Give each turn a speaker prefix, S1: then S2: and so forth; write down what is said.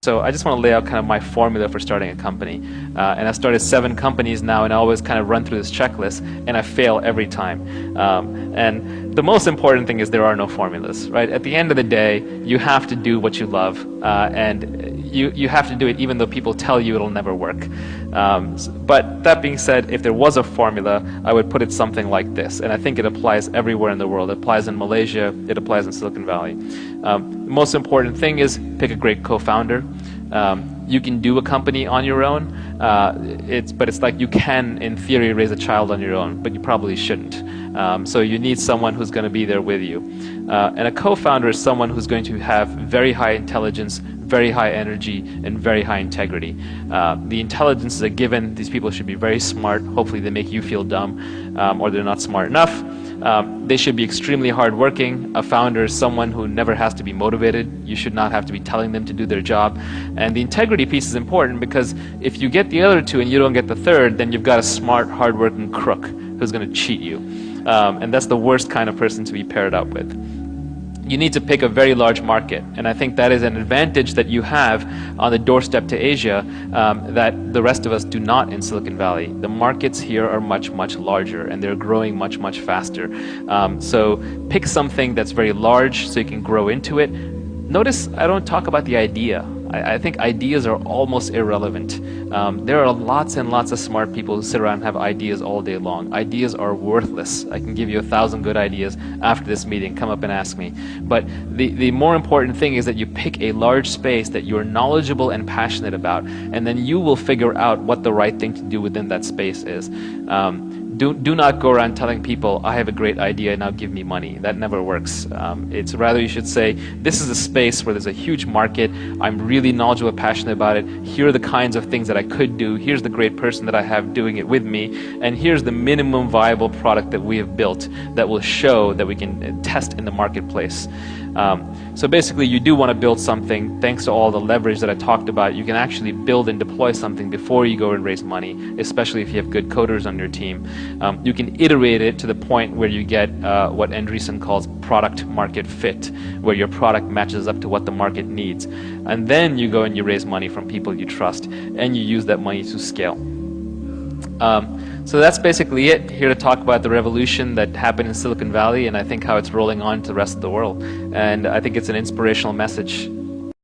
S1: So I just want to lay out kind of my formula for starting a company. And I've started 7 companies now, and I always kind of run through this checklist, and I fail every time. And the most important thing is there are no formulas, right? At the end of the day, you have to do what you love, and you have to do it even though people tell you it'll never work. But that being said, if there was a formula, I would put it something like this, and I think it applies everywhere in the world. It applies in Malaysia, it applies in Silicon Valley. The most important thing is pick a great co-founder. You can do a company on your own, but it's like you can, in theory, raise a child on your own, but you probably shouldn't. So you need someone who's going to be there with you. And a co-founder is someone who's going to have very high intelligence, very high energy, and very high integrity. The intelligence is a given. These people should be very smart. Hopefully they make you feel dumb, or they're not smart enough. They should be extremely hardworking. A founder is someone who never has to be motivated. You should not have to be telling them to do their job. And the integrity piece is important, because if you get the other 2 and you don't get the third, then you've got a smart, hardworking crook who's going to cheat you. And that's the worst kind of person to be paired up with. You need to pick a very large market, and I think that is an advantage that you have on the doorstep to Asia that the rest of us do not in Silicon Valley. The markets here are much, much larger, and they're growing much, much faster. So pick something that's very large so you can grow into it. Notice I don't talk about the idea. I think ideas are almost irrelevant. There are lots and lots of smart people who sit around and have ideas all day long. Ideas are worthless. I can give you 1,000 good ideas after this meeting. Come up and ask me. But the more important thing is that you pick a large space that you're knowledgeable and passionate about, and then you will figure out what the right thing to do within that space is. Do not go around telling people, I have a great idea, now give me money. That never works. It's rather you should say, this is a space where there's a huge market, I'm really knowledgeable and passionate about it, here are the kinds of things that I could do, here's the great person that I have doing it with me, and here's the minimum viable product that we have built that will show that we can test in the marketplace. So basically you do want to build something. Thanks to all the leverage that I talked about, you can actually build and deploy something before you go and raise money, especially if you have good coders on your team. You can iterate it to the point where you get what Andreessen calls product market fit, where your product matches up to what the market needs. And then you go and you raise money from people you trust, and you use that money to scale. So that's basically it. Here to talk about the revolution that happened in Silicon Valley, and I think how it's rolling on to the rest of the world. And I think it's an inspirational message.